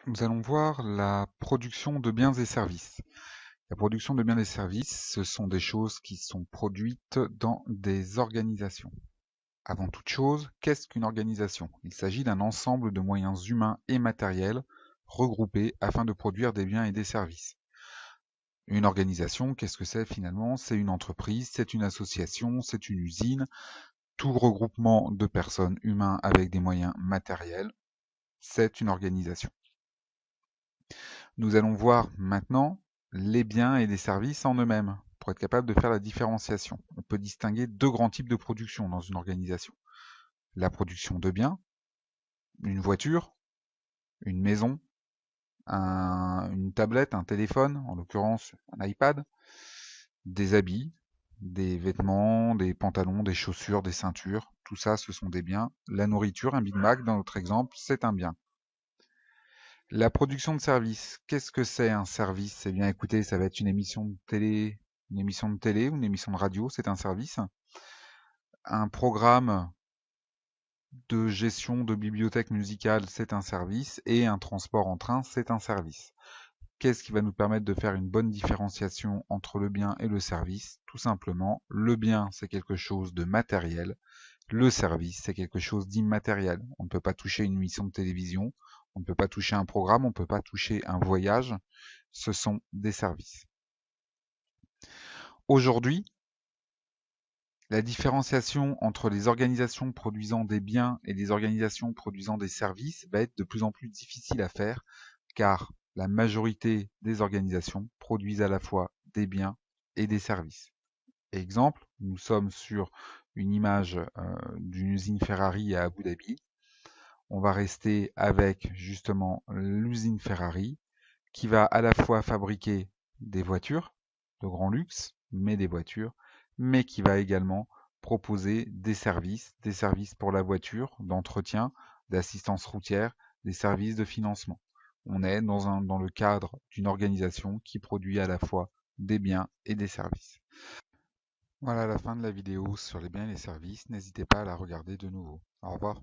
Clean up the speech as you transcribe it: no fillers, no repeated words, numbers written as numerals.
Nous allons voir la production de biens et services. La production de biens et services, ce sont des choses qui sont produites dans des organisations. Avant toute chose, qu'est-ce qu'une organisation? Il s'agit d'un ensemble de moyens humains et matériels regroupés afin de produire des biens et des services. Une organisation, qu'est-ce que c'est finalement? C'est une entreprise, c'est une association, c'est une usine. Tout regroupement de personnes humains avec des moyens matériels, c'est une organisation. Nous allons voir maintenant les biens et les services en eux-mêmes, pour être capable de faire la différenciation. On peut distinguer deux grands types de production dans une organisation. La production de biens, une voiture, une maison, une tablette, un téléphone, en l'occurrence un iPad, des habits, des vêtements, des pantalons, des chaussures, des ceintures, tout ça ce sont des biens. La nourriture, un Big Mac dans notre exemple, c'est un bien. La production de services, qu'est-ce que c'est un service? Eh bien écoutez, ça va être une émission de télé ou une émission de radio, c'est un service. Un programme de gestion de bibliothèque musicale, c'est un service. Et un transport en train, c'est un service. Qu'est-ce qui va nous permettre de faire une bonne différenciation entre le bien et le service? Tout simplement, le bien, c'est quelque chose de matériel. Le service, c'est quelque chose d'immatériel. On ne peut pas toucher une émission de télévision, on ne peut pas toucher un programme, on ne peut pas toucher un voyage. Ce sont des services. Aujourd'hui, la différenciation entre les organisations produisant des biens et les organisations produisant des services va être de plus en plus difficile à faire, car la majorité des organisations produisent à la fois des biens et des services. Exemple, nous sommes sur une image d'une usine Ferrari à Abu Dhabi. On va rester avec justement l'usine Ferrari qui va à la fois fabriquer des voitures de grand luxe, mais des voitures, mais qui va également proposer des services pour la voiture, d'entretien, d'assistance routière, des services de financement. On est dans le cadre d'une organisation qui produit à la fois des biens et des services. Voilà la fin de la vidéo sur les biens et les services. N'hésitez pas à la regarder de nouveau. Au revoir.